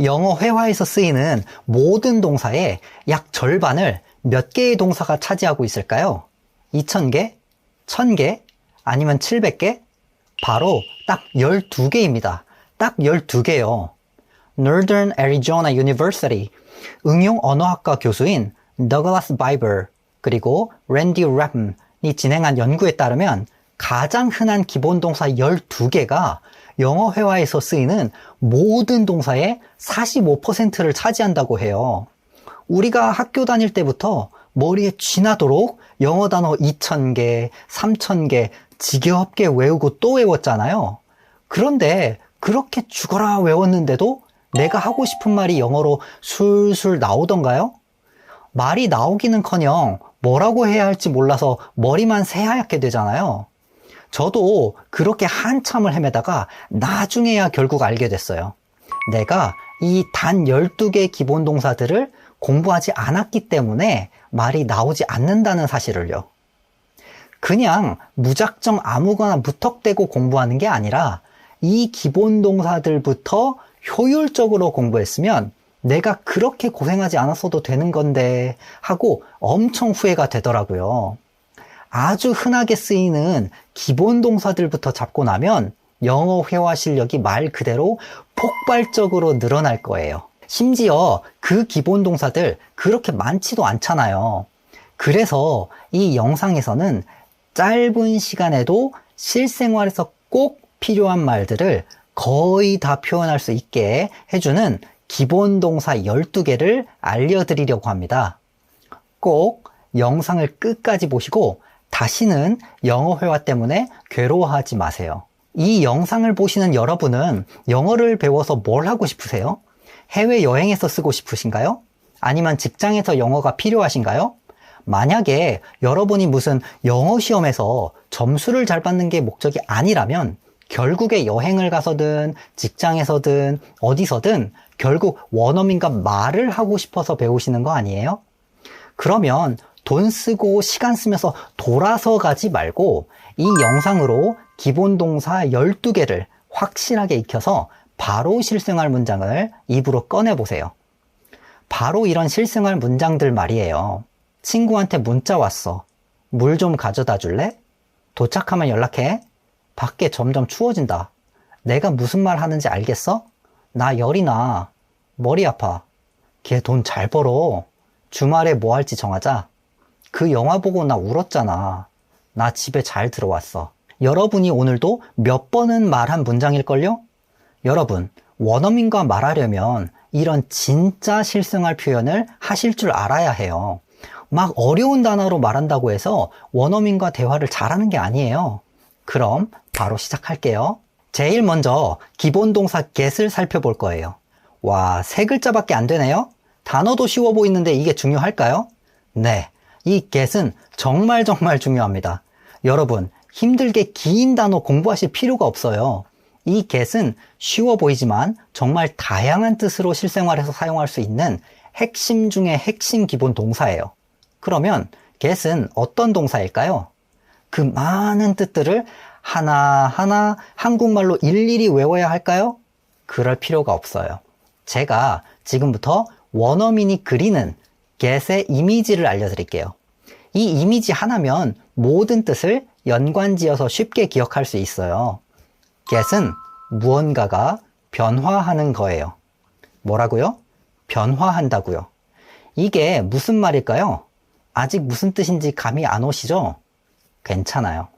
영어 회화에서 쓰이는 모든 동사의 약 절반을 몇 개의 동사가 차지하고 있을까요? 2000개? 1000개? 아니면 700개? 바로 딱 12개입니다. 딱 12개요. Northern Arizona University 응용 언어학과 교수인 더글라스 바이버 그리고 랜디 랩이 진행한 연구에 따르면 가장 흔한 기본 동사 12개가 영어 회화에서 쓰이는 모든 동사의 45%를 차지한다고 해요. 우리가 학교 다닐 때부터 머리에 쥐나도록 영어 단어 2000개, 3000개 지겹게 외우고 또 외웠잖아요. 그런데 그렇게 죽어라 외웠는데도 내가 하고 싶은 말이 영어로 술술 나오던가요? 말이 나오기는커녕 뭐라고 해야 할지 몰라서 머리만 새하얗게 되잖아요. 저도 그렇게 한참을 헤매다가 나중에야 결국 알게 됐어요. 내가 이 단 12개의 기본 동사들을 공부하지 않았기 때문에 말이 나오지 않는다는 사실을요. 그냥 무작정 아무거나 무턱대고 공부하는 게 아니라 이 기본 동사들부터 효율적으로 공부했으면 내가 그렇게 고생하지 않았어도 되는 건데 하고 엄청 후회가 되더라고요. 아주 흔하게 쓰이는 기본 동사들부터 잡고 나면 영어 회화 실력이 말 그대로 폭발적으로 늘어날 거예요. 심지어 그 기본 동사들 그렇게 많지도 않잖아요. 그래서 이 영상에서는 짧은 시간에도 실생활에서 꼭 필요한 말들을 거의 다 표현할 수 있게 해주는 기본 동사 12개를 알려드리려고 합니다. 꼭 영상을 끝까지 보시고 다시는 영어 회화 때문에 괴로워하지 마세요. 이 영상을 보시는 여러분은 영어를 배워서 뭘 하고 싶으세요? 해외여행에서 쓰고 싶으신가요? 아니면 직장에서 영어가 필요하신가요? 만약에 여러분이 무슨 영어 시험에서 점수를 잘 받는 게 목적이 아니라면 결국에 여행을 가서든 직장에서든 어디서든 결국 원어민과 말을 하고 싶어서 배우시는 거 아니에요? 그러면 돈 쓰고 시간 쓰면서 돌아서 가지 말고 이 영상으로 기본 동사 12개를 확실하게 익혀서 바로 실생활 문장을 입으로 꺼내보세요. 바로 이런 실생활 문장들 말이에요. 친구한테 문자 왔어. 물 좀 가져다 줄래? 도착하면 연락해. 밖에 점점 추워진다. 내가 무슨 말 하는지 알겠어? 나 열이 나. 머리 아파. 걔 돈 잘 벌어. 주말에 뭐 할지 정하자. 그 영화 보고 나 울었잖아. 나 집에 잘 들어왔어. 여러분이 오늘도 몇 번은 말한 문장일걸요? 여러분, 원어민과 말하려면 이런 진짜 실생활 표현을 하실 줄 알아야 해요. 막 어려운 단어로 말한다고 해서 원어민과 대화를 잘하는 게 아니에요. 그럼 바로 시작할게요. 제일 먼저 기본 동사 get을 살펴볼 거예요. 와, 3글자밖에 안 되네요? 단어도 쉬워 보이는데 이게 중요할까요? 네, 이 get은 정말 중요합니다. 여러분, 힘들게 긴 단어 공부하실 필요가 없어요. 이 get은 쉬워 보이지만 정말 다양한 뜻으로 실생활에서 사용할 수 있는 핵심 중에 핵심 기본 동사예요. 그러면 get은 어떤 동사일까요? 그 많은 뜻들을 하나하나 한국말로 일일이 외워야 할까요? 그럴 필요가 없어요. 제가 지금부터 원어민이 그리는 get의 이미지를 알려드릴게요. 이 이미지 하나면 모든 뜻을 연관지어서 쉽게 기억할 수 있어요. get은 무언가가 변화하는 거예요. 뭐라고요? 변화한다고요. 이게 무슨 말일까요? 아직 무슨 뜻인지 감이 안 오시죠? 괜찮아요.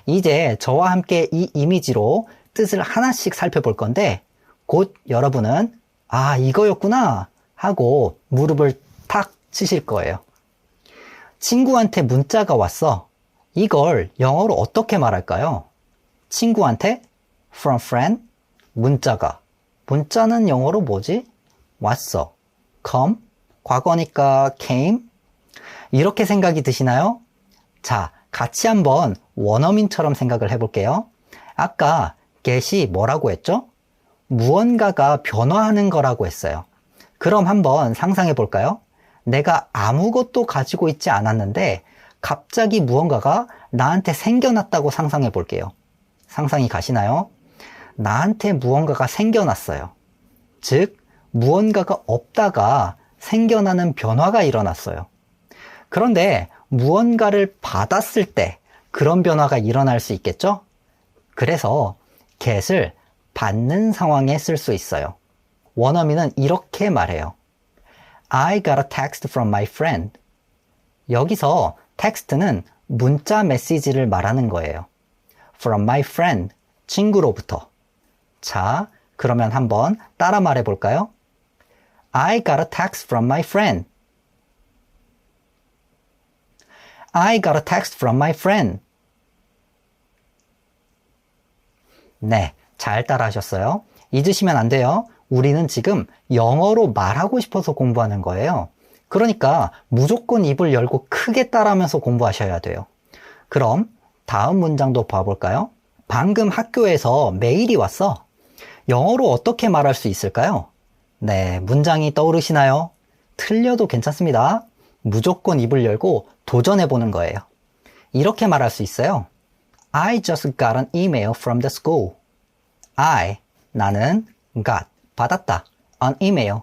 이제 저와 함께 이 이미지로 뜻을 하나씩 살펴볼 건데 곧 여러분은 아, 이거였구나 하고 무릎을 탁 치실 거예요. 친구한테 문자가 왔어. 이걸 영어로 어떻게 말할까요? 친구한테 from friend, 문자가. 문자는 영어로 뭐지? 왔어. come, 과거니까 came. 이렇게 생각이 드시나요? 자, 같이 한번 원어민처럼 생각을 해볼게요. 아까 get이 뭐라고 했죠? 무언가가 변화하는 거라고 했어요. 그럼 한번 상상해 볼까요? 내가 아무것도 가지고 있지 않았는데 갑자기 무언가가 나한테 생겨났다고 상상해 볼게요. 상상이 가시나요? 나한테 무언가가 생겨났어요. 즉, 무언가가 없다가 생겨나는 변화가 일어났어요. 그런데 무언가를 받았을 때 그런 변화가 일어날 수 있겠죠? 그래서 get을 받는 상황에 쓸 수 있어요. 원어민은 이렇게 말해요. I got a text from my friend. 여기서 텍스트는 문자 메시지를 말하는 거예요. From my friend, 친구로부터. 자, 그러면 한번 따라 말해 볼까요? I got a text from my friend. I got a text from my friend. 네, 잘 따라 하셨어요. 잊으시면 안 돼요. 우리는 지금 영어로 말하고 싶어서 공부하는 거예요. 그러니까 무조건 입을 열고 크게 따라하면서 공부하셔야 돼요. 그럼 다음 문장도 봐볼까요? 방금 학교에서 메일이 왔어. 영어로 어떻게 말할 수 있을까요? 네, 문장이 떠오르시나요? 틀려도 괜찮습니다. 무조건 입을 열고 도전해보는 거예요. 이렇게 말할 수 있어요. I just got an email from the school. 나는 got, 받았다. an email,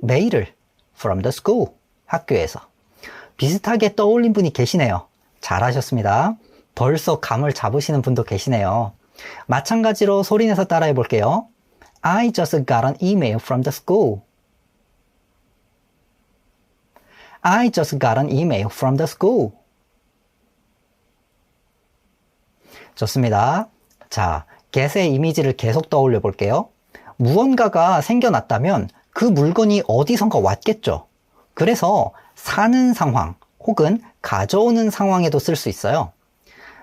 메일을 from the school, 학교에서. 비슷하게 떠올린 분이 계시네요. 잘하셨습니다. 벌써 감을 잡으시는 분도 계시네요. 마찬가지로 소리내서 따라해 볼게요. I just got an email from the school. I just got an email from the school. 좋습니다. 자, get의 이미지를 계속 떠올려 볼게요. 무언가가 생겨났다면 그 물건이 어디선가 왔겠죠. 그래서 사는 상황 혹은 가져오는 상황에도 쓸 수 있어요.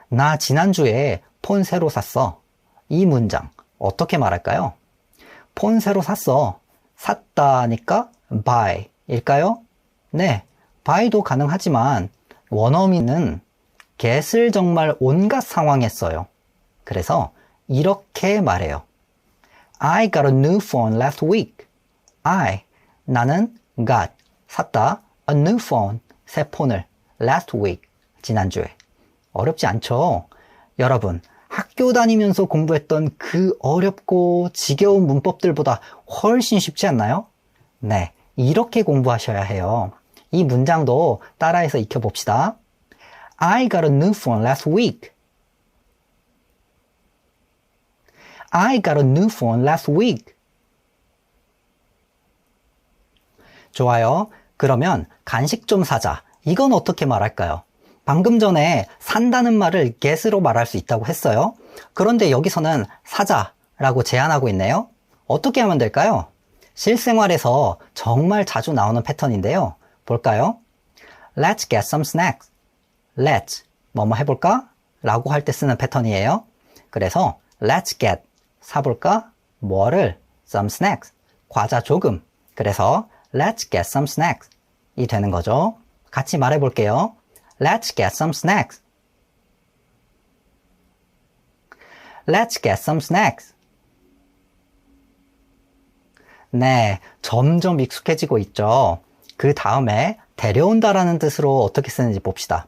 나 지난주에 폰 새로 샀어. 이 문장 어떻게 말할까요? 폰 새로 샀어. 샀다니까 buy 일까요? 네, buy도 가능하지만 원어민은 get을 정말 온갖 상황에 써요. 그래서 이렇게 말해요. I got a new phone last week. 나는 got, 샀다, a new phone, 새 폰을, last week, 지난주에. 어렵지 않죠? 여러분, 학교 다니면서 공부했던 그 어렵고 지겨운 문법들보다 훨씬 쉽지 않나요? 네, 이렇게 공부하셔야 해요. 이 문장도 따라해서 익혀봅시다. I got a new phone last week. I got a new phone last week. 좋아요. 그러면 간식 좀 사자. 이건 어떻게 말할까요? 방금 전에 산다는 말을 get으로 말할 수 있다고 했어요. 그런데 여기서는 사자라고 제안하고 있네요. 어떻게 하면 될까요? 실생활에서 정말 자주 나오는 패턴인데요. 볼까요? Let's get some snacks. Let's, 뭐뭐 해볼까? 라고 할 때 쓰는 패턴이에요. 그래서 let's get, 사볼까? 뭐를? Some snacks, 과자 조금. 그래서 let's get some snacks 이 되는 거죠. 같이 말해볼게요. Let's get some snacks. Let's get some snacks. 네, 점점 익숙해지고 있죠. 그 다음에 데려온다라는 뜻으로 어떻게 쓰는지 봅시다.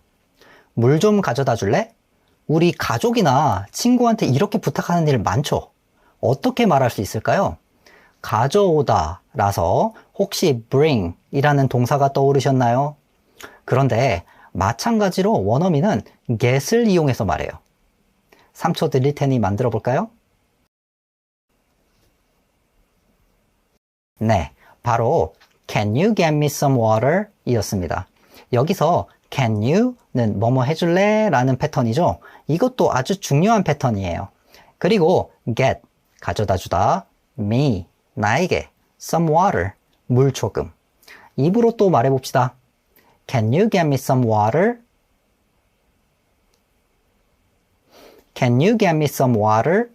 물 좀 가져다 줄래? 우리 가족이나 친구한테 이렇게 부탁하는 일 많죠? 어떻게 말할 수 있을까요? 가져오다 라서 혹시 bring 이라는 동사가 떠오르셨나요? 그런데 마찬가지로 원어민은 get을 이용해서 말해요. 3초 드릴 테니 만들어 볼까요? 네, 바로 Can you get me some water? 이었습니다. 여기서 Can you는 뭐뭐 해줄래? 라는 패턴이죠. 이것도 아주 중요한 패턴이에요. 그리고 get, 가져다 주다, me, 나에게, some water, 물 조금. 입으로 또 말해봅시다. Can you get me some water? Can you get me some water?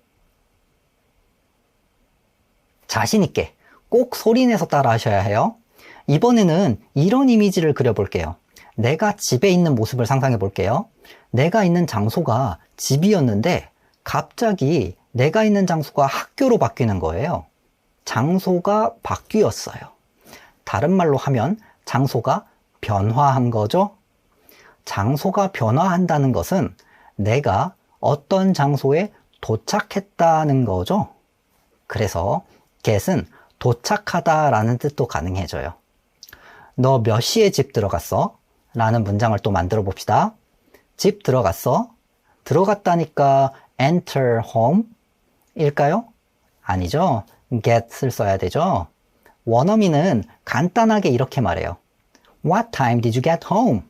자신 있게 꼭 소리내서 따라 하셔야 해요. 이번에는 이런 이미지를 그려볼게요. 내가 집에 있는 모습을 상상해 볼게요. 내가 있는 장소가 집이었는데 갑자기 내가 있는 장소가 학교로 바뀌는 거예요. 장소가 바뀌었어요. 다른 말로 하면 장소가 변화한 거죠. 장소가 변화한다는 것은 내가 어떤 장소에 도착했다는 거죠. 그래서 get은 도착하다 라는 뜻도 가능해져요. 너 몇 시에 집 들어갔어? 라는 문장을 또 만들어 봅시다. 집 들어갔어? 들어갔다니까 enter home 일까요? 아니죠. get을 써야 되죠. 원어민은 간단하게 이렇게 말해요. What time did you get home?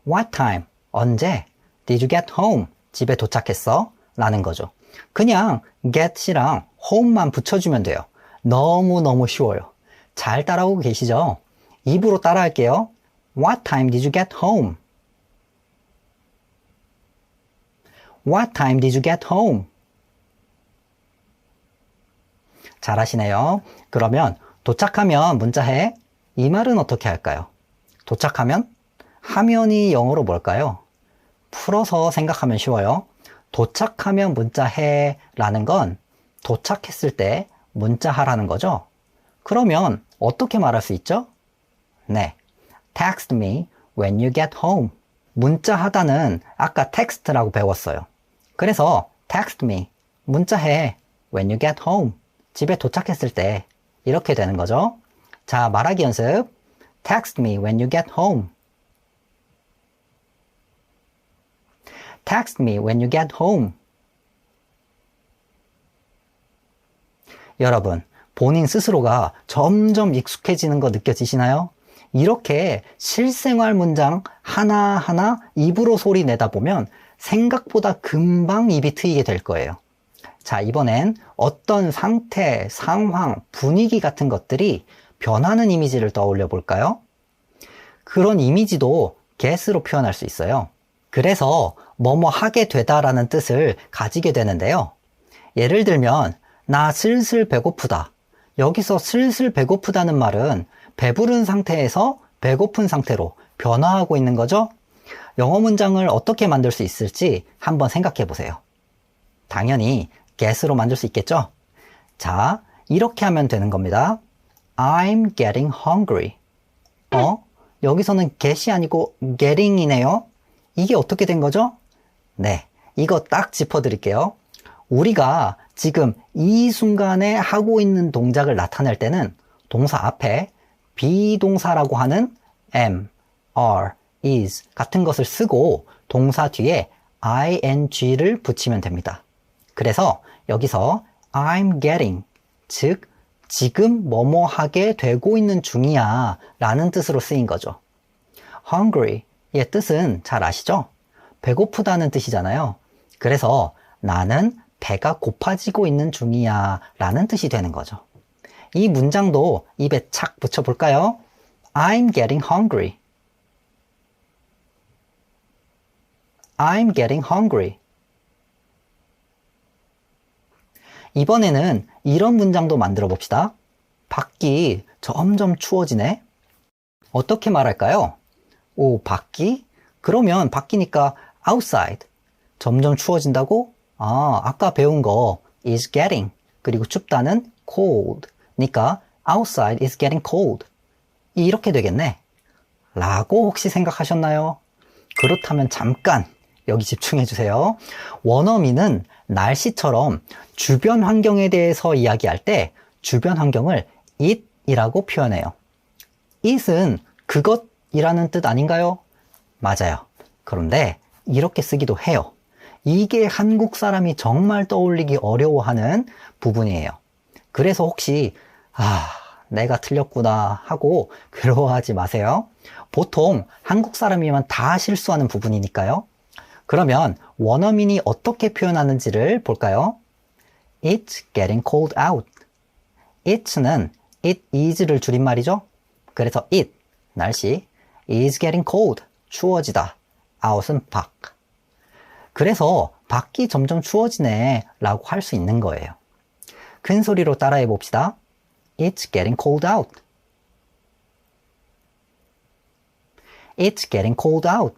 What time? 언제? Did you get home? 집에 도착했어? 라는 거죠. 그냥 get이랑 home만 붙여주면 돼요. 너무너무 쉬워요. 잘 따라오고 계시죠? 입으로 따라할게요. What time did you get home? What time did you get home? 잘하시네요. 그러면 도착하면 문자해. 이 말은 어떻게 할까요? 도착하면? 하면이 영어로 뭘까요? 풀어서 생각하면 쉬워요. 도착하면 문자해 라는 건 도착했을 때 문자하라는 거죠. 그러면 어떻게 말할 수 있죠? 네, text me when you get home. 문자하다는 아까 text라고 배웠어요. 그래서 text me, 문자해 when you get home. 집에 도착했을 때 이렇게 되는 거죠. 자, 말하기 연습. Text me when you get home. Text me when you get home. 여러분, 본인 스스로가 점점 익숙해지는 거 느껴지시나요? 이렇게 실생활 문장 하나하나 입으로 소리 내다 보면 생각보다 금방 입이 트이게 될 거예요. 자, 이번엔 어떤 상태, 상황, 분위기 같은 것들이 변하는 이미지를 떠올려 볼까요? 그런 이미지도 get으로 표현할 수 있어요. 그래서 뭐뭐 하게 되다라는 뜻을 가지게 되는데요. 예를 들면 나 슬슬 배고프다. 여기서 슬슬 배고프다는 말은 배부른 상태에서 배고픈 상태로 변화하고 있는 거죠. 영어 문장을 어떻게 만들 수 있을지 한번 생각해 보세요. 당연히 get으로 만들 수 있겠죠? 자, 이렇게 하면 되는 겁니다. I'm getting hungry. 여기서는 get이 아니고 getting이네요. 이게 어떻게 된 거죠? 네, 이거 딱 짚어드릴게요. 우리가 지금 이 순간에 하고 있는 동작을 나타낼 때는 동사 앞에 비동사라고 하는 am, are, is 같은 것을 쓰고 동사 뒤에 ing를 붙이면 됩니다. 그래서 여기서 I'm getting, 즉 지금 뭐뭐 하게 되고 있는 중이야 라는 뜻으로 쓰인 거죠. hungry의 뜻은 잘 아시죠? 배고프다는 뜻이잖아요. 그래서 나는 배가 고파지고 있는 중이야 라는 뜻이 되는 거죠. 이 문장도 입에 착 붙여볼까요? I'm getting hungry. I'm getting hungry. 이번에는 이런 문장도 만들어 봅시다. 밖이 점점 추워지네. 어떻게 말할까요? 오, 밖이? 그러면 밖이니까 outside. 점점 추워진다고? 아까 배운 거 is getting. 그리고 춥다는 cold. 니까 outside is getting cold. 이렇게 되겠네. 라고 혹시 생각하셨나요? 그렇다면 잠깐 여기 집중해 주세요. 원어민은 날씨처럼 주변 환경에 대해서 이야기할 때 주변 환경을 it이라고 표현해요. it은 그것이라는 뜻 아닌가요? 맞아요. 그런데 이렇게 쓰기도 해요. 이게 한국 사람이 정말 떠올리기 어려워하는 부분이에요. 그래서 혹시 내가 틀렸구나 하고 괴로워하지 마세요. 보통 한국 사람이면 다 실수하는 부분이니까요. 그러면 원어민이 어떻게 표현하는지를 볼까요? It's getting cold out. It는 it is를 줄임말이죠. 그래서 it, 날씨, is getting cold, 추워지다. out은 밖. 그래서 밖이 점점 추워지네 라고 할 수 있는 거예요. 큰 소리로 따라해 봅시다. It's getting cold out. It's getting cold out.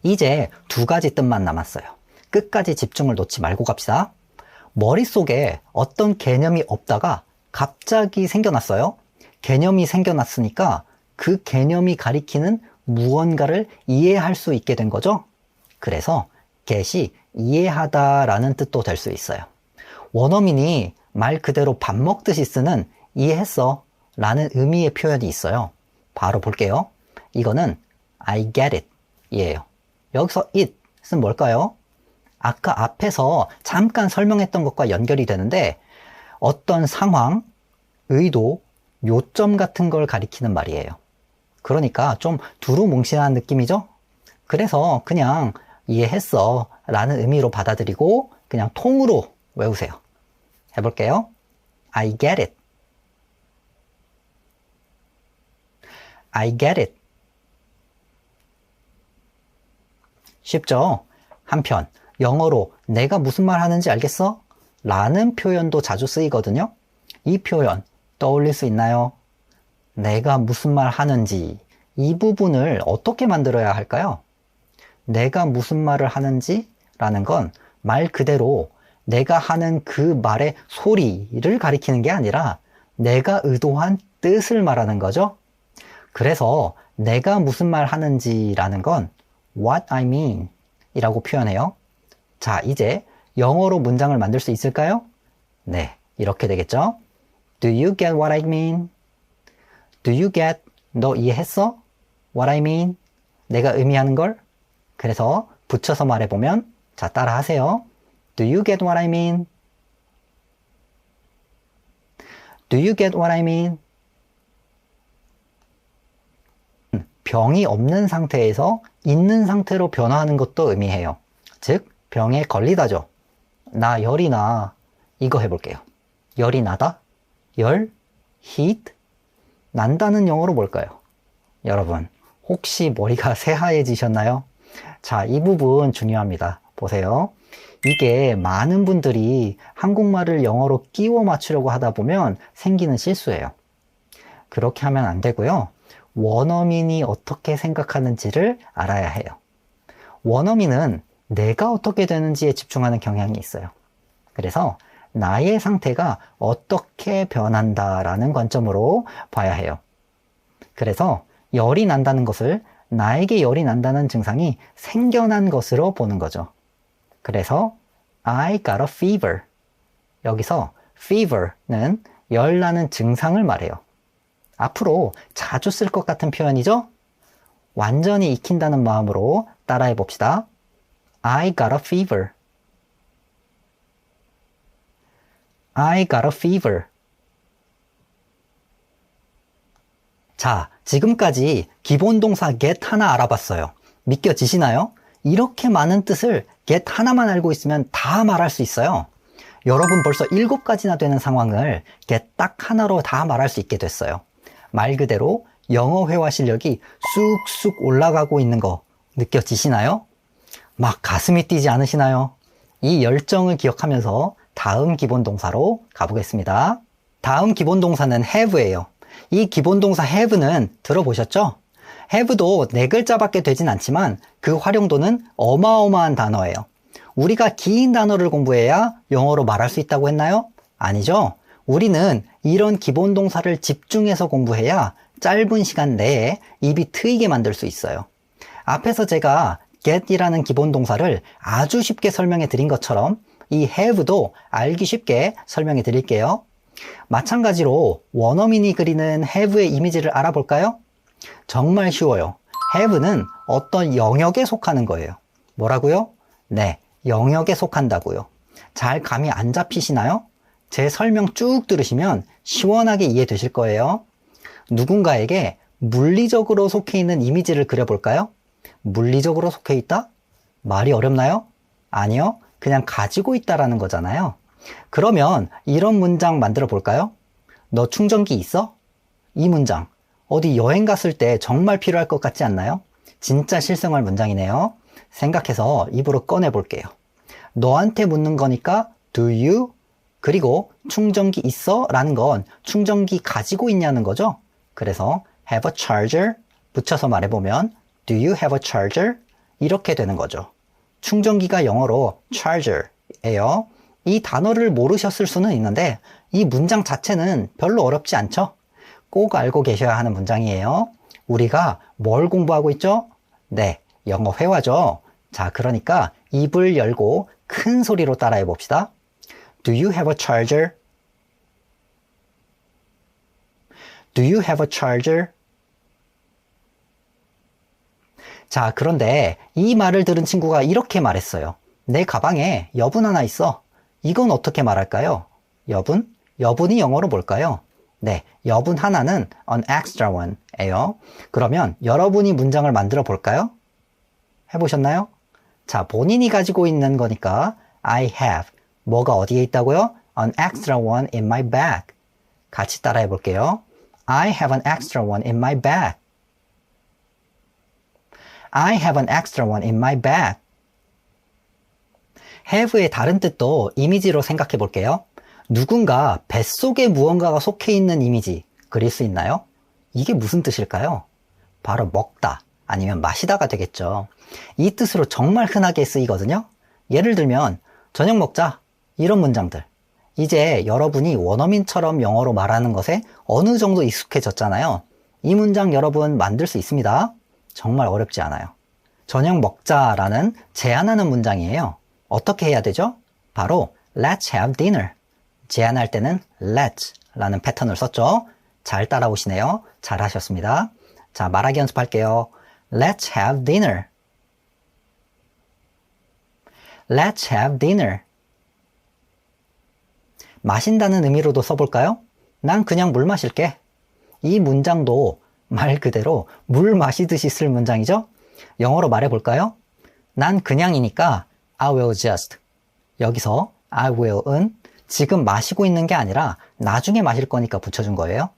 이제 두 가지 뜻만 남았어요. 끝까지 집중을 놓지 말고 갑시다. 머릿속에 어떤 개념이 없다가 갑자기 생겨났어요. 개념이 생겨났으니까 그 개념이 가리키는 무언가를 이해할 수 있게 된 거죠. 그래서 get이 이해하다 라는 뜻도 될 수 있어요. 원어민이 말 그대로 밥 먹듯이 쓰는 이해했어 라는 의미의 표현이 있어요. 바로 볼게요. 이거는 I get it 이에요. 여기서 it은 뭘까요? 아까 앞에서 잠깐 설명했던 것과 연결이 되는데 어떤 상황, 의도, 요점 같은 걸 가리키는 말이에요. 그러니까 좀 두루뭉실한 느낌이죠? 그래서 그냥 이해했어 라는 의미로 받아들이고 그냥 통으로 외우세요. 해볼게요. I get it. I get it. 쉽죠? 한편 영어로 내가 무슨 말 하는지 알겠어? 라는 표현도 자주 쓰이거든요. 이 표현 떠올릴 수 있나요? 내가 무슨 말 하는지 이 부분을 어떻게 만들어야 할까요? 내가 무슨 말을 하는지 라는 건 말 그대로 내가 하는 그 말의 소리를 가리키는 게 아니라 내가 의도한 뜻을 말하는 거죠. 그래서 내가 무슨 말 하는지 라는 건 what I mean 이라고 표현해요. 자, 이제 영어로 문장을 만들 수 있을까요? 네, 이렇게 되겠죠. Do you get what I mean? Do you get? 너 이해했어? What I mean? 내가 의미하는 걸? 그래서 붙여서 말해보면 자, 따라 하세요. Do you get what I mean? Do you get what I mean? 병이 없는 상태에서 있는 상태로 변화하는 것도 의미해요. 즉, 병에 걸리다죠. 나 열이 나. 이거 해볼게요. 열이 나다? 열? heat? 난다는 영어로 뭘까요? 여러분, 혹시 머리가 새하얘지셨나요? 자, 이 부분 중요합니다. 보세요. 이게 많은 분들이 한국말을 영어로 끼워 맞추려고 하다 보면 생기는 실수예요. 그렇게 하면 안 되고요. 원어민이 어떻게 생각하는지를 알아야 해요. 원어민은 내가 어떻게 되는지에 집중하는 경향이 있어요. 그래서 나의 상태가 어떻게 변한다라는 관점으로 봐야 해요. 그래서 열이 난다는 것을 나에게 열이 난다는 증상이 생겨난 것으로 보는 거죠. 그래서 I got a fever. 여기서 fever는 열나는 증상을 말해요. 앞으로 자주 쓸 것 같은 표현이죠? 완전히 익힌다는 마음으로 따라해 봅시다. I got a fever. I got a fever. 자, 지금까지 기본 동사 get 하나 알아봤어요. 믿겨지시나요? 이렇게 많은 뜻을 get 하나만 알고 있으면 다 말할 수 있어요. 여러분 벌써 7가지나 되는 상황을 get 딱 하나로 다 말할 수 있게 됐어요. 말 그대로 영어 회화 실력이 쑥쑥 올라가고 있는 거 느껴지시나요? 막 가슴이 뛰지 않으시나요? 이 열정을 기억하면서 다음 기본 동사로 가보겠습니다. 다음 기본 동사는 have예요. 이 기본 동사 have는 들어보셨죠? have도 4글자밖에 되진 않지만 그 활용도는 어마어마한 단어예요. 우리가 긴 단어를 공부해야 영어로 말할 수 있다고 했나요? 아니죠. 우리는 이런 기본 동사를 집중해서 공부해야 짧은 시간 내에 입이 트이게 만들 수 있어요. 앞에서 제가 get이라는 기본 동사를 아주 쉽게 설명해 드린 것처럼 이 have도 알기 쉽게 설명해 드릴게요. 마찬가지로 원어민이 그리는 have의 이미지를 알아볼까요? 정말 쉬워요. have는 어떤 영역에 속하는 거예요. 뭐라고요? 네, 영역에 속한다고요. 잘 감이 안 잡히시나요? 제 설명 쭉 들으시면 시원하게 이해되실 거예요. 누군가에게 물리적으로 속해 있는 이미지를 그려볼까요? 물리적으로 속해 있다? 말이 어렵나요? 아니요. 그냥 가지고 있다라는 거잖아요. 그러면 이런 문장 만들어 볼까요? 너 충전기 있어? 이 문장 어디 여행 갔을 때 정말 필요할 것 같지 않나요? 진짜 실생활 문장이네요. 생각해서 입으로 꺼내 볼게요. 너한테 묻는 거니까 do you? 그리고 충전기 있어? 라는 건 충전기 가지고 있냐는 거죠. 그래서 have a charger 붙여서 말해보면 do you have a charger? 이렇게 되는 거죠. 충전기가 영어로 charger예요. 이 단어를 모르셨을 수는 있는데 이 문장 자체는 별로 어렵지 않죠? 꼭 알고 계셔야 하는 문장이에요. 우리가 뭘 공부하고 있죠? 네, 영어 회화죠. 자, 그러니까 입을 열고 큰 소리로 따라해 봅시다. Do you have a charger? Do you have a charger? 자, 그런데 이 말을 들은 친구가 이렇게 말했어요. 내 가방에 여분 하나 있어. 이건 어떻게 말할까요? 여분? 여분이 영어로 뭘까요? 네, 여분 하나는 an extra one 예요. 그러면 여러분이 문장을 만들어 볼까요? 해보셨나요? 자, 본인이 가지고 있는 거니까 I have. 뭐가 어디에 있다고요? An extra one in my bag. 같이 따라해 볼게요. I have an extra one in my bag. I have an extra one in my bag. have의 다른 뜻도 이미지로 생각해 볼게요. 누군가 뱃속에 무언가가 속해 있는 이미지 그릴 수 있나요? 이게 무슨 뜻일까요? 바로 먹다 아니면 마시다가 되겠죠. 이 뜻으로 정말 흔하게 쓰이거든요. 예를 들면 저녁 먹자 이런 문장들. 이제 여러분이 원어민처럼 영어로 말하는 것에 어느 정도 익숙해졌잖아요. 이 문장 여러분 만들 수 있습니다. 정말 어렵지 않아요. 저녁 먹자라는 제안하는 문장이에요. 어떻게 해야 되죠? 바로 Let's have dinner. 제안할 때는 let's 라는 패턴을 썼죠. 잘 따라오시네요. 잘하셨습니다. 자, 말하기 연습할게요. Let's have dinner. Let's have dinner. 마신다는 의미로도 써볼까요? 난 그냥 물 마실게. 이 문장도 말 그대로 물 마시듯이 쓸 문장이죠? 영어로 말해볼까요? 난 그냥이니까 I will just. 여기서 I will은 지금 마시고 있는 게 아니라 나중에 마실 거니까 붙여준 거예요.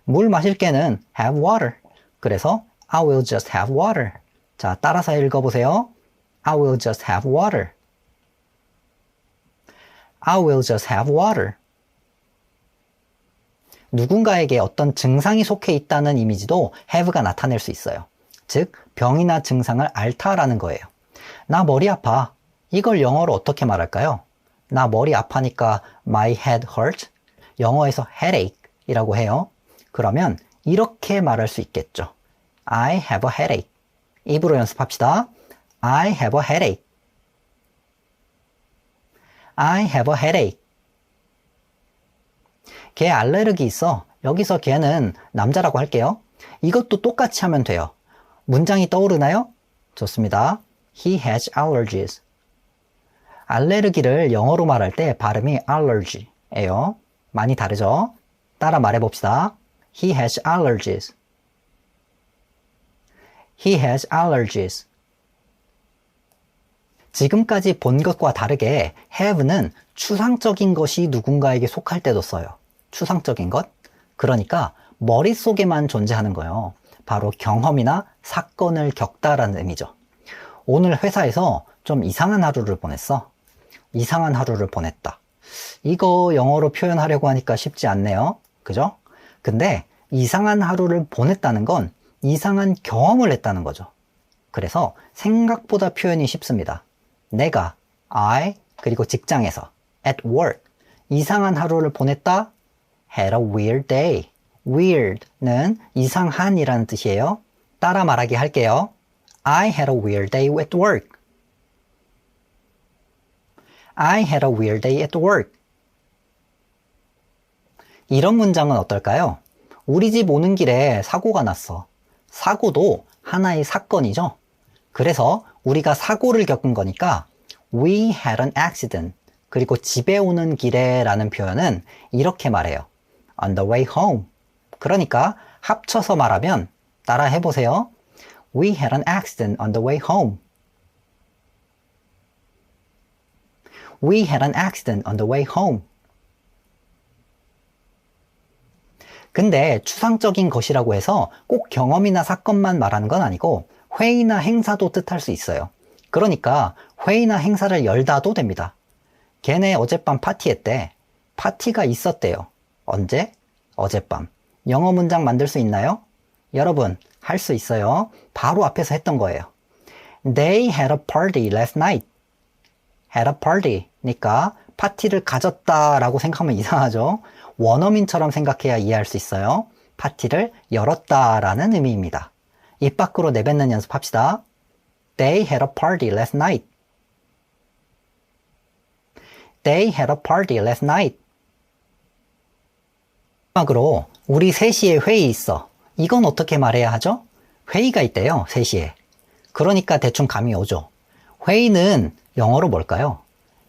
물 마실게는 have water. 그래서 I will just have water. 자, 따라서 읽어보세요. I will just have water. I will just have water. 누군가에게 어떤 증상이 속해 있다는 이미지도 have가 나타낼 수 있어요. 즉, 병이나 증상을 앓다라는 거예요. 나 머리 아파. 이걸 영어로 어떻게 말할까요? 나 머리 아파니까 my head hurt. 영어에서 headache 이라고 해요. 그러면 이렇게 말할 수 있겠죠. I have a headache. 입으로 연습합시다. I have a headache. I have a headache. 걔 알레르기 있어. 여기서 걔는 남자라고 할게요. 이것도 똑같이 하면 돼요. 문장이 떠오르나요? 좋습니다. He has allergies. 알레르기를 영어로 말할 때 발음이 allergy예요. 많이 다르죠? 따라 말해봅시다. He has allergies. He has allergies. 지금까지 본 것과 다르게 have는 추상적인 것이 누군가에게 속할 때도 써요. 추상적인 것? 그러니까 머릿속에만 존재하는 거예요. 바로 경험이나 사건을 겪다라는 의미죠. 오늘 회사에서 좀 이상한 하루를 보냈어. 이상한 하루를 보냈다. 이거 영어로 표현하려고 하니까 쉽지 않네요. 그죠? 근데 이상한 하루를 보냈다는 건 이상한 경험을 했다는 거죠. 그래서 생각보다 표현이 쉽습니다. 내가, I, 그리고 직장에서, at work, 이상한 하루를 보냈다, had a weird day. weird는 이상한이라는 뜻이에요. 따라 말하기 할게요. I had a weird day at work. I had a weird day at work. 이런 문장은 어떨까요? 우리 집 오는 길에 사고가 났어. 사고도 하나의 사건이죠. 그래서 우리가 사고를 겪은 거니까 We had an accident. 그리고 집에 오는 길에 라는 표현은 이렇게 말해요. On the way home. 그러니까 합쳐서 말하면 따라 해보세요. We had an accident on the way home. We had an accident on the way home. 근데 추상적인 것이라고 해서 꼭 경험이나 사건만 말하는 건 아니고 회의나 행사도 뜻할 수 있어요. 그러니까 회의나 행사를 열다도 됩니다. 걔네 어젯밤 파티했대. 파티가 있었대요. 언제? 어젯밤. 영어 문장 만들 수 있나요? 여러분, 할 수 있어요. 바로 앞에서 했던 거예요. They had a party last night. had a party니까 파티를 가졌다 라고 생각하면 이상하죠. 원어민처럼 생각해야 이해할 수 있어요. 파티를 열었다 라는 의미입니다. 입 밖으로 내뱉는 연습합시다. They had a party last night. They had a party last night. 마지막으로 우리 3시에 회의 있어. 이건 어떻게 말해야 하죠? 회의가 있대요, 3시에. 그러니까 대충 감이 오죠. 회의는 영어로 뭘까요?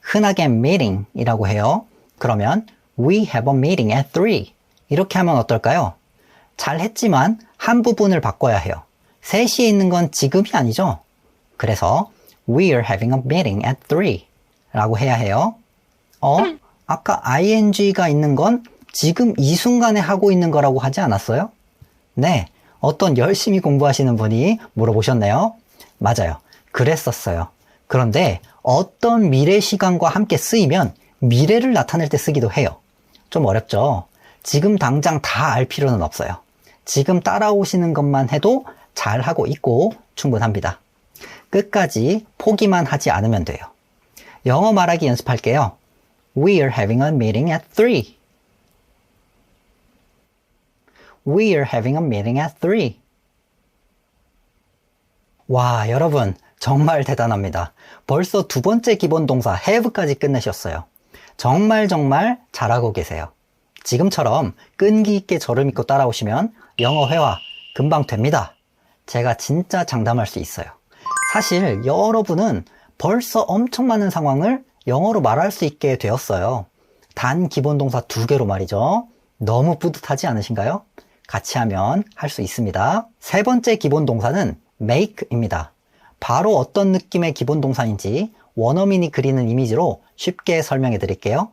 흔하게 meeting이라고 해요. 그러면 We have a meeting at 3. 이렇게 하면 어떨까요? 잘했지만 한 부분을 바꿔야 해요. 3시에 있는 건 지금이 아니죠? 그래서 We are having a meeting at 3 라고 해야 해요. 아까 ing가 있는 건 지금 이 순간에 하고 있는 거라고 하지 않았어요? 네, 어떤 열심히 공부하시는 분이 물어보셨네요. 맞아요. 그랬었어요. 그런데 어떤 미래 시간과 함께 쓰이면 미래를 나타낼 때 쓰기도 해요. 좀 어렵죠? 지금 당장 다 알 필요는 없어요. 지금 따라오시는 것만 해도 잘하고 있고 충분합니다. 끝까지 포기만 하지 않으면 돼요. 영어 말하기 연습할게요. We are having a meeting at 3. We are having a meeting at 3. 와, 여러분 정말 대단합니다. 벌써 두 번째 기본 동사 have까지 끝내셨어요. 정말 잘하고 계세요. 지금처럼 끈기 있게 저를 믿고 따라오시면 영어 회화 금방 됩니다. 제가 진짜 장담할 수 있어요. 사실 여러분은 벌써 엄청 많은 상황을 영어로 말할 수 있게 되었어요. 단 기본 동사 2개로 말이죠. 너무 뿌듯하지 않으신가요? 같이 하면 할 수 있습니다. 세 번째 기본 동사는 make입니다. 바로 어떤 느낌의 기본 동사인지 원어민이 그리는 이미지로 쉽게 설명해 드릴게요.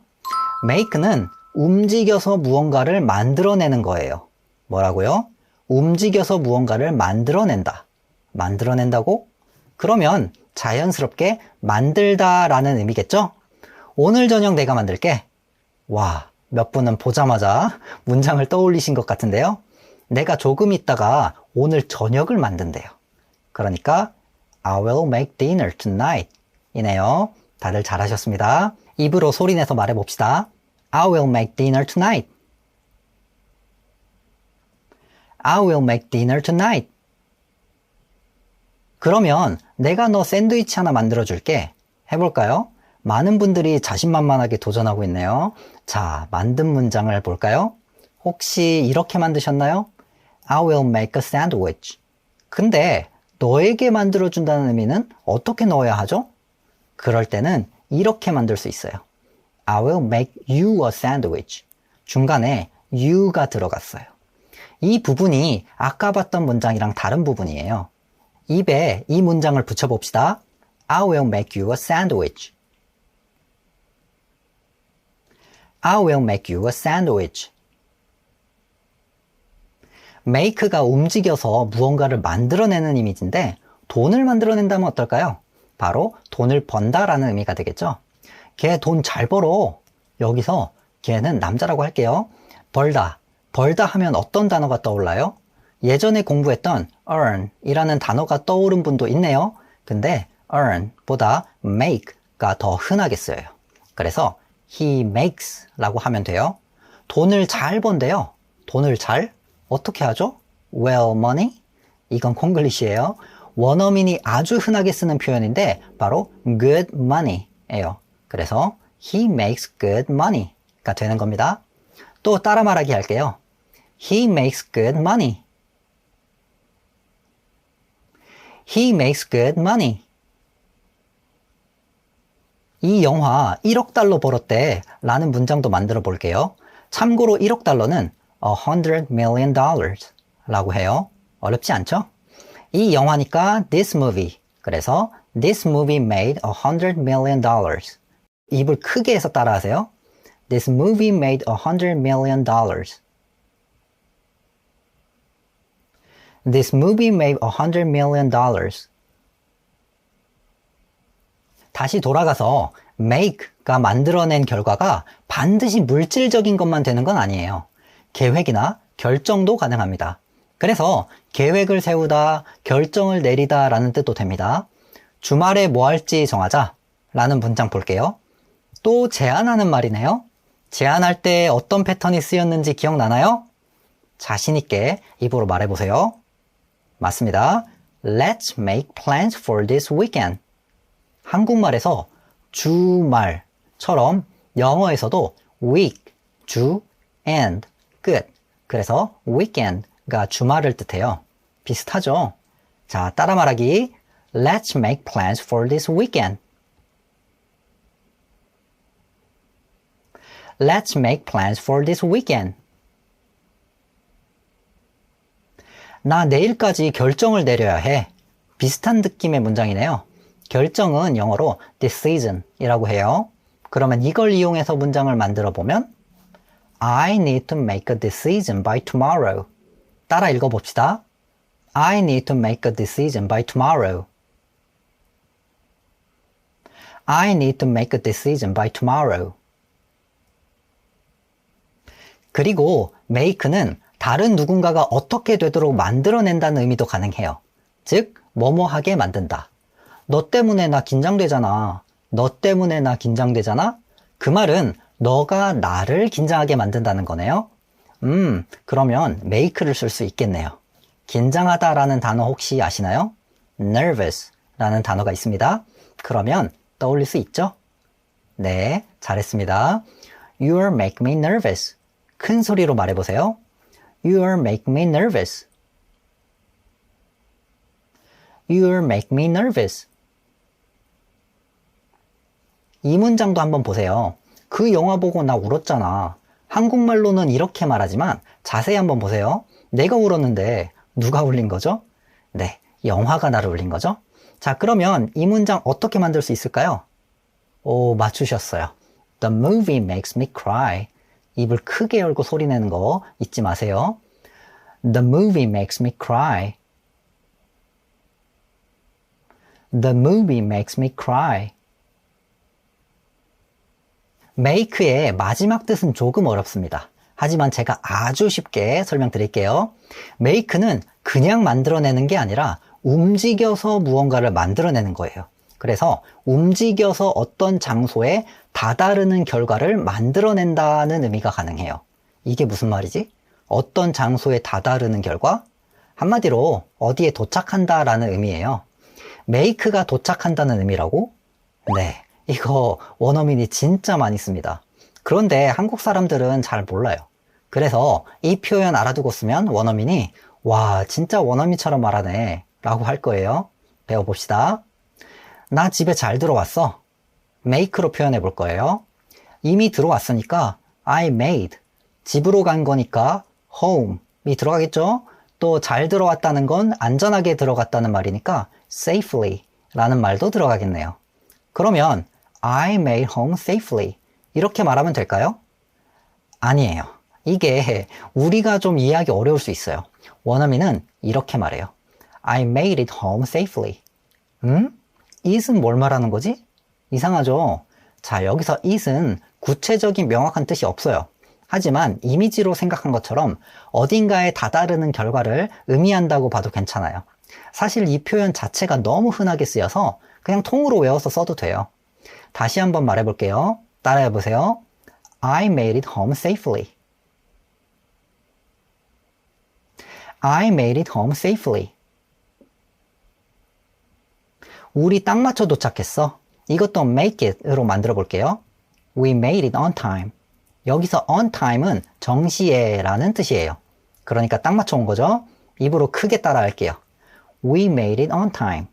make는 움직여서 무언가를 만들어내는 거예요. 뭐라고요? 움직여서 무언가를 만들어낸다. 만들어낸다고? 그러면 자연스럽게 만들다 라는 의미겠죠? 오늘 저녁 내가 만들게. 와, 몇 분은 보자마자 문장을 떠올리신 것 같은데요. 내가 조금 있다가 오늘 저녁을 만든대요. 그러니까 I will make dinner tonight 이네요. 다들 잘하셨습니다. 입으로 소리내서 말해봅시다. I will make dinner tonight. I will make dinner tonight. 그러면 내가 너 샌드위치 하나 만들어줄게. 해볼까요? 많은 분들이 자신만만하게 도전하고 있네요. 자, 만든 문장을 볼까요? 혹시 이렇게 만드셨나요? I will make a sandwich. 근데 너에게 만들어준다는 의미는 어떻게 넣어야 하죠? 그럴 때는 이렇게 만들 수 있어요. I will make you a sandwich. 중간에 you가 들어갔어요. 이 부분이 아까 봤던 문장이랑 다른 부분이에요. 입에 이 문장을 붙여봅시다. I will make you a sandwich. I will make you a sandwich. make가 움직여서 무언가를 만들어내는 이미지인데 돈을 만들어낸다면 어떨까요? 바로 돈을 번다라는 의미가 되겠죠. 걔 돈 잘 벌어. 여기서 걔는 남자라고 할게요. 벌다. 벌다 하면 어떤 단어가 떠올라요? 예전에 공부했던 earn 이라는 단어가 떠오른 분도 있네요. 근데 earn 보다 make가 더 흔하게 쓰여요. 그래서 he makes 라고 하면 돼요. 돈을 잘 번대요. 돈을 잘? 어떻게 하죠? well money? 이건 콩글리시예요. 원어민이 아주 흔하게 쓰는 표현인데 바로 good money 예요. 그래서 he makes good money 가 되는 겁니다. 또 따라 말하기 할게요. He makes good money. He makes good money. 이 영화 1억 달러 벌었대 라는 문장도 만들어 볼게요. 참고로 1억 달러는 $100 million 라고 해요. 어렵지 않죠? 이 영화니까 this movie. 그래서 this movie made $100 million. 입을 크게 해서 따라하세요. This movie made $100 million. This movie made $100 million. 다시 돌아가서 make가 만들어낸 결과가 반드시 물질적인 것만 되는 건 아니에요. 계획이나 결정도 가능합니다. 그래서 계획을 세우다, 결정을 내리다 라는 뜻도 됩니다. 주말에 뭐 할지 정하자 라는 문장 볼게요. 또 제안하는 말이네요. 제안할 때 어떤 패턴이 쓰였는지 기억나나요? 자신 있게 입으로 말해보세요. 맞습니다. Let's make plans for this weekend. 한국말에서 주말처럼 영어에서도 week, 주, and, 끝. 그래서 weekend가 주말을 뜻해요. 비슷하죠? 자, 따라 말하기. Let's make plans for this weekend. Let's make plans for this weekend. 나 내일까지 결정을 내려야 해. 비슷한 느낌의 문장이네요. 결정은 영어로 decision이라고 해요. 그러면 이걸 이용해서 문장을 만들어 보면 I need to make a decision by tomorrow. 따라 읽어봅시다. I need to make a decision by tomorrow. I need to make a decision by tomorrow. 그리고 make는 다른 누군가가 어떻게 되도록 만들어낸다는 의미도 가능해요. 즉, 뭐뭐 하게 만든다. 너 때문에 나 긴장되잖아. 너 때문에 나 긴장되잖아? 그 말은 너가 나를 긴장하게 만든다는 거네요. 그러면 make를 쓸 수 있겠네요. 긴장하다라는 단어 혹시 아시나요? nervous 라는 단어가 있습니다. 그러면 떠올릴 수 있죠? 네, 잘했습니다. You're make me nervous. 큰 소리로 말해보세요. You're make me nervous. You're make me nervous. 이 문장도 한번 보세요. 그 영화 보고 나 울었잖아. 한국말로는 이렇게 말하지만 자세히 한번 보세요. 내가 울었는데 누가 울린 거죠? 네, 영화가 나를 울린 거죠? 자, 그러면 이 문장 어떻게 만들 수 있을까요? 오, 맞추셨어요. The movie makes me cry. 입을 크게 열고 소리 내는 거 잊지 마세요. The movie makes me cry. The movie makes me cry. make의 마지막 뜻은 조금 어렵습니다. 하지만 제가 아주 쉽게 설명드릴게요. make는 그냥 만들어내는 게 아니라 움직여서 무언가를 만들어내는 거예요. 그래서 움직여서 어떤 장소에 다다르는 결과를 만들어낸다는 의미가 가능해요. 이게 무슨 말이지? 어떤 장소에 다다르는 결과? 한마디로 어디에 도착한다라는 의미예요. make가 도착한다는 의미라고? 네, 이거 원어민이 진짜 많이 씁니다. 그런데 한국 사람들은 잘 몰라요. 그래서 이 표현 알아두고 쓰면 원어민이 와, 진짜 원어민처럼 말하네 라고 할 거예요. 배워봅시다. 나 집에 잘 들어왔어. make로 표현해 볼 거예요. 이미 들어왔으니까 I made. 집으로 간 거니까 home이 들어가겠죠? 또 잘 들어왔다는 건 안전하게 들어갔다는 말이니까 safely 라는 말도 들어가겠네요. 그러면 I made home safely 이렇게 말하면 될까요? 아니에요. 이게 우리가 좀 이해하기 어려울 수 있어요. 원어민은 이렇게 말해요. I made it home safely. it은 뭘 말하는 거지? 이상하죠? 자, 여기서 it은 구체적인 명확한 뜻이 없어요. 하지만 이미지로 생각한 것처럼 어딘가에 다다르는 결과를 의미한다고 봐도 괜찮아요. 사실 이 표현 자체가 너무 흔하게 쓰여서 그냥 통으로 외워서 써도 돼요. 다시 한번 말해볼게요. 따라해보세요. I made it home safely. I made it home safely. 우리 딱 맞춰 도착했어. 이것도 make it으로 만들어 볼게요. We made it on time. 여기서 on time은 정시에 라는 뜻이에요. 그러니까 딱 맞춰 온 거죠. 입으로 크게 따라 할게요. We made it on time.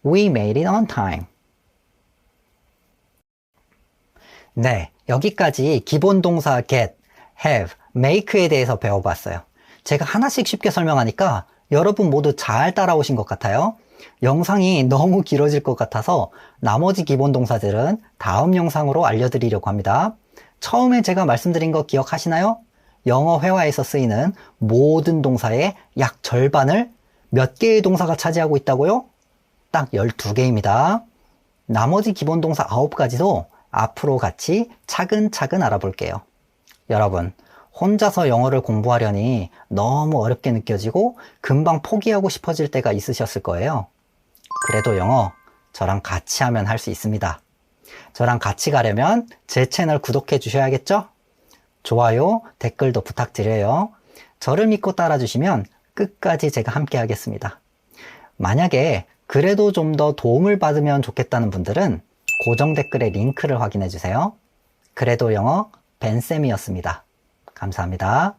We made it on time. 네, 여기까지 기본 동사 get, have, make에 대해서 배워봤어요. 제가 하나씩 쉽게 설명하니까 여러분 모두 잘 따라오신 것 같아요. 영상이 너무 길어질 것 같아서 나머지 기본 동사들은 다음 영상으로 알려드리려고 합니다. 처음에 제가 말씀드린 거 기억하시나요? 영어 회화에서 쓰이는 모든 동사의 약 절반을 몇 개의 동사가 차지하고 있다고요? 딱 12개입니다. 나머지 기본 동사 9가지도 앞으로 같이 차근차근 알아볼게요. 여러분, 혼자서 영어를 공부하려니 너무 어렵게 느껴지고 금방 포기하고 싶어질 때가 있으셨을 거예요. 그래도 영어 저랑 같이 하면 할 수 있습니다. 저랑 같이 가려면 제 채널 구독해 주셔야겠죠? 좋아요, 댓글도 부탁드려요. 저를 믿고 따라주시면 끝까지 제가 함께 하겠습니다. 만약에 그래도 좀 더 도움을 받으면 좋겠다는 분들은 고정 댓글의 링크를 확인해 주세요. 그래도 영어 벤쌤이었습니다. 감사합니다.